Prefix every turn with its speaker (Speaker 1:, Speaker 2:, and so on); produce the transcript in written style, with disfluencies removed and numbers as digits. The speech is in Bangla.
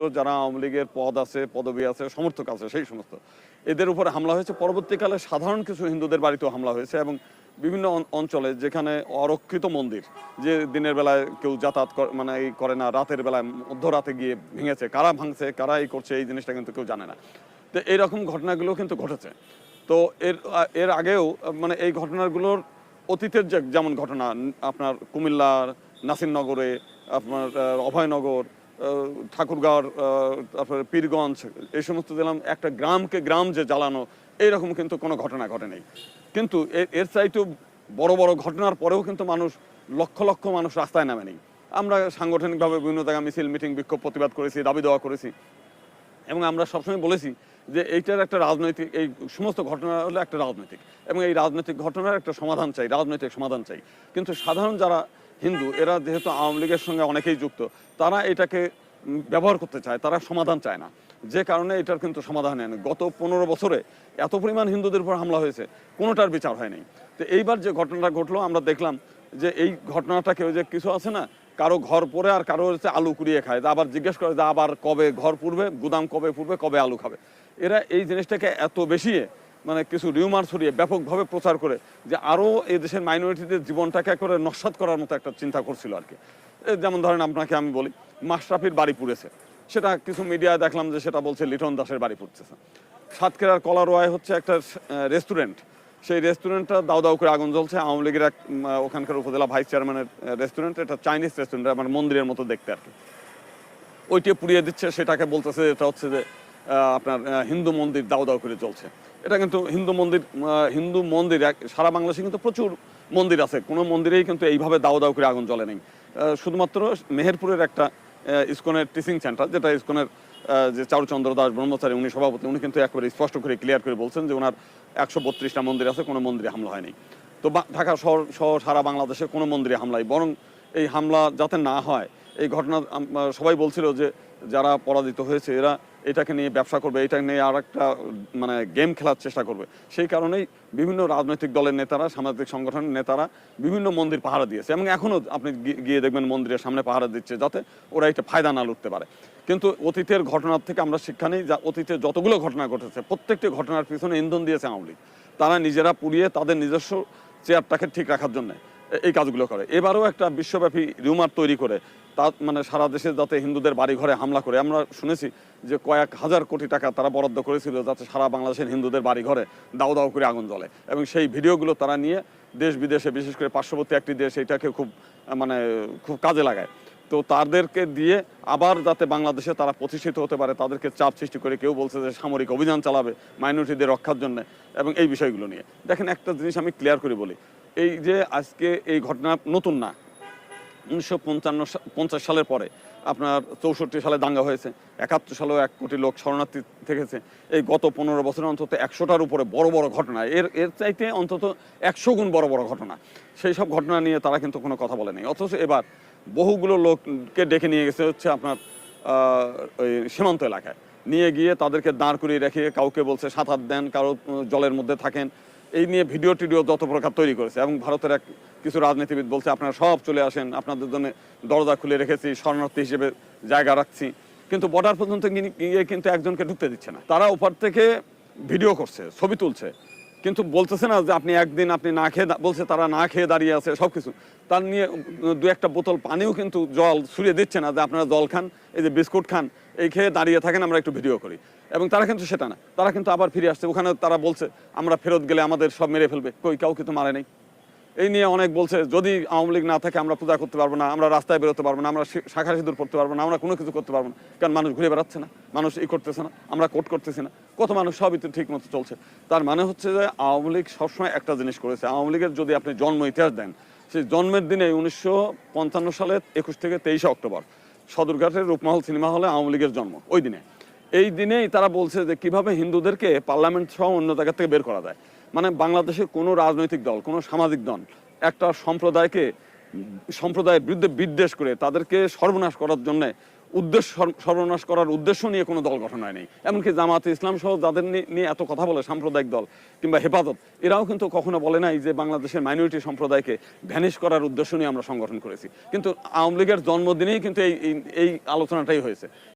Speaker 1: যারা আওয়ামী লীগের পদ আছে, পদবি আছে, সমর্থক আছে, সেই সমস্ত এদের উপরে হামলা হয়েছে। পরবর্তীকালে সাধারণ কিছু হিন্দুদের বাড়িতেও হামলা হয়েছে এবং বিভিন্ন অঞ্চলে যেখানে অরক্ষিত মন্দির, যে দিনের বেলায় কেউ যাতায়াত মানে এই করে না, রাতের বেলায় মধ্যরাতে গিয়ে ভেঙেছে, কারা ভাঙছে, কারা এই করছে, এই জিনিসটা কিন্তু কেউ জানে না। তো এইরকম ঘটনাগুলো কিন্তু ঘটেছে। তো এর আগেও মানে এই ঘটনাগুলোর অতীতের যেমন ঘটনা আপনার কুমিল্লার নাসিরনগরে, আপনার অভয়নগর, ঠাকুরগাঁওর, তারপরে পীরগঞ্জ, এই সমস্ত দিলাম একটা গ্রামকে গ্রাম যে জ্বালানো, এইরকম কিন্তু কোনো ঘটনা ঘটেনি। কিন্তু এর চাইতেও বড় বড় ঘটনার পরেও কিন্তু মানুষ লক্ষ লক্ষ মানুষ রাস্তায় নামেনি। আমরা সাংগঠনিকভাবে বিভিন্ন জায়গায় মিছিল, মিটিং, বিক্ষোভ, প্রতিবাদ করেছি, দাবি দেওয়া করেছি এবং আমরা সবসময় বলেছি যে এইটার একটা রাজনৈতিক, এই সমস্ত ঘটনা হলো একটা রাজনৈতিক, এবং এই রাজনৈতিক ঘটনার একটা সমাধান চাই, রাজনৈতিক সমাধান চাই। কিন্তু সাধারণ যারা হিন্দু, এরা যেহেতু আওয়ামী লীগের সঙ্গে অনেকেই যুক্ত, তারা এটাকে ব্যবহার করতে চায়, তারা সমাধান চায় না, যে কারণে এটার কিন্তু সমাধান হয় না। গত 15 বছরে এত পরিমাণ হিন্দুদের উপর হামলা হয়েছে, কোনোটার বিচার হয়নি। তো এইবার যে ঘটনাটা ঘটলো, আমরা দেখলাম যে এই ঘটনাটাকে ওই যে কিছু আছে না, কারো ঘর পড়ে আর কারো হচ্ছে আলু কুড়িয়ে খায়, আবার জিজ্ঞেস করে যে আবার কবে ঘর পুড়বে, গুদাম কবে পুড়বে, কবে আলু খাবে। এরা এই জিনিসটাকে এত বেশি মানে কিছু রিউমার ছড়িয়ে ব্যাপকভাবে প্রচার করে যে আরও এই দেশের মাইনরিটিদের জীবনটাকে করে নস্যাৎ করার মতো একটা চিন্তা করছিল আর কি। যেমন ধরেন আপনাকে আমি বলি, মাশরাফির বাড়ি পুড়েছে, সেটা কিছু মিডিয়ায় দেখলাম যে সেটা বলছে লিটন দাসের বাড়ি পুড়তেছে। সাতক্ষীরার কলারোয়ায় হচ্ছে একটা রেস্টুরেন্ট, সেই রেস্টুরেন্টটা দাউ দাউ করে আগুন জ্বলছে। আওয়ামী লীগের এক ওখানকার উপজেলা ভাইস চেয়ারম্যানের রেস্টুরেন্ট, এটা চাইনিজ রেস্টুরেন্ট, মানে মন্দিরের মতো দেখতে আর কি। ওইটা পুড়িয়ে দিচ্ছে, সেটাকে বলতেছে এটা হচ্ছে যে আপনার হিন্দু মন্দির দাউ দাউ করে চলছে। এটা কিন্তু হিন্দু মন্দির সারা বাংলাদেশে কিন্তু প্রচুর মন্দির আছে, কোনো মন্দিরেই কিন্তু এইভাবে দাউ দাউ করে আগুন জ্বলে নেই। শুধুমাত্র মেহেরপুরের একটা ইসকনের টিচিং সেন্টার, যেটা ইসকনের যে চারুচন্দ্র দাস ব্রহ্মচারী, উনি সভাপতি, উনি কিন্তু একবারে স্পষ্ট করে ক্লিয়ার করে বলছেন যে ওনার 132টা মন্দির আছে, কোনো মন্দিরে হামলা হয়নি। তো ঢাকা শহর সারা বাংলাদেশে কোনো মন্দিরে হামলাই, বরং এই হামলা যাতে না হয়, এই ঘটনা সবাই বলছিল যে যারা পরাজিত হয়েছে এরা এটাকে নিয়ে ব্যবসা করবে, এটা নিয়ে আর একটা মানে গেম খেলার চেষ্টা করবে। সেই কারণেই বিভিন্ন রাজনৈতিক দলের নেতারা, সামাজিক সংগঠনের নেতারা বিভিন্ন মন্দির পাহারা দিয়েছে এবং এখনও আপনি গিয়ে দেখবেন মন্দিরের সামনে পাহারা দিচ্ছে, যাতে ওরা এটা ফায়দা না লুটতে পারে। কিন্তু অতীতের ঘটনার থেকে আমরা শিক্ষা নিই, যা অতীতে যতগুলো ঘটনা ঘটেছে প্রত্যেকটি ঘটনার পিছনে ইন্ধন দিয়েছে আওয়ামী লীগ। তারা নিজেরা পুড়িয়ে তাদের নিজস্ব চেয়ারটাকে ঠিক রাখার জন্য এই কাজগুলো করে। এবারও একটা বিশ্বব্যাপী রিউমার তৈরি করে তা মানে সারা দেশে যাতে হিন্দুদের বাড়ি ঘরে হামলা করে, আমরা শুনেছি যে কয়েক হাজার কোটি টাকা তারা বরাদ্দ করেছিল যাতে সারা বাংলাদেশের হিন্দুদের বাড়ি ঘরে দাউ দাউ করে আগুন জ্বলে, এবং সেই ভিডিওগুলো তারা নিয়ে দেশ বিদেশে, বিশেষ করে পার্শ্ববর্তী একটি দেশ, এটাকে খুব কাজে লাগায়। তো তাদেরকে দিয়ে আবার যাতে বাংলাদেশে তারা প্রতিষ্ঠিত হতে পারে, তাদেরকে চাপ সৃষ্টি করে, কেউ বলছে যে সামরিক অভিযান চালাবে মাইনরিটিদের রক্ষার জন্য, এবং এই বিষয়গুলো নিয়ে। দেখেন, একটা জিনিস আমি ক্লিয়ার করে বলি, এই যে আজকে এই ঘটনা নতুন না। 1950 সালের পরে আপনার 64 সালে দাঙ্গা হয়েছে, 71 সালেও 1 কোটি লোক শরণার্থী থেকেছে। এই গত 15 বছরে অন্তত 100টার উপরে বড় বড় ঘটনা, এর চাইতে অন্তত 100 গুণ বড় বড় ঘটনা, সেই সব ঘটনা নিয়ে তারা কিন্তু কোনো কথা বলেনি। অথচ এবার বহুগুলো লোককে ডেকে নিয়ে গেছে হচ্ছে আপনার ওই সীমান্ত এলাকায়, নিয়ে গিয়ে তাদেরকে দাঁড় করিয়ে রেখে কাউকে বলছে সাঁতার দেন, কারো জলের মধ্যে থাকেন, এই নিয়ে ভিডিও টিডিও যত প্রকার তৈরি করেছে। এবং ভারতের কিছু রাজনীতিবিদ বলছে আপনারা সব চলে আসেন, আপনাদের জন্য দরজা খুলে রেখেছি, শরণার্থী হিসেবে জায়গা রাখছি। কিন্তু বর্ডার পর্যন্ত গিয়ে কিন্তু একজনকে ঢুকতে দিচ্ছে না। তারা ওপার থেকে ভিডিও করছে, ছবি তুলছে, কিন্তু বলতেছে না যে আপনি একদিন আপনি না খেয়ে, বলছে তারা না খেয়ে দাঁড়িয়ে আছে সব কিছু। তার নিয়ে 2-1টা বোতল পানিও কিন্তু জল ছুঁড়ে দিচ্ছে না যে আপনারা জল খান, এই যে বিস্কুট খান, এই খেয়ে দাঁড়িয়ে থাকেন, আমরা একটু ভিডিও করি। এবং তারা কিন্তু সেটা না, তারা কিন্তু আবার ফিরে আসছে। ওখানে তারা বলছে আমরা ফেরত গেলে আমাদের সব মেরে ফেলবে, কই কাউ কিন্তু মারে নেই। এই নিয়ে অনেক বলছে যদি আওয়ামী লীগ না থাকে আমরা পূজা করতে পারবো না, আমরা রাস্তায় বেরোতে পারবো না, আমরা শাখা সিঁদুর পড়তে পারবো না, আমরা কোনো কিছু করতে পারবো না, কারণ মানুষ ঘুরে বেড়াচ্ছে না, মানুষ করতেছে না, আমরা কোর্ট করতেছি না, কত মানুষ সবই তো ঠিক মতো চলছে। তার মানে হচ্ছে যে আওয়ামী লীগ সবসময় একটা জিনিস করেছে। আওয়ামী লীগের যদি আপনি জন্ম ইতিহাস দেন, সেই জন্মের দিনে 1955 সালের 21 থেকে 23 অক্টোবর সদরঘাটের রূপমহল সিনেমা হলে আওয়ামী লীগের জন্ম। ওই দিনে, এই দিনেই তারা বলছে যে কিভাবে হিন্দুদেরকে পার্লামেন্ট সহ অন্য জায়গা থেকে বের করা যায়। মানে বাংলাদেশে কোনো রাজনৈতিক দল, কোনো সামাজিক দল একটা সম্প্রদায়ের বিরুদ্ধে বিদ্বেষ করে তাদেরকে সর্বনাশ করার জন্য সর্বনাশ করার উদ্দেশ্য নিয়ে কোনো দল গঠন হয়নি। এমনকি জামাতে ইসলাম সহ যাদের নিয়ে এত কথা বলে সাম্প্রদায়িক দল কিংবা হেফাজত, এরাও কিন্তু কখনো বলে নাই যে বাংলাদেশের মাইনরিটি সম্প্রদায়কে ভ্যানিশ করার উদ্দেশ্য নিয়ে আমরা সংগঠন করেছি। কিন্তু আওয়ামী লীগের জন্মদিনেই কিন্তু এই আলোচনাটাই হয়েছে।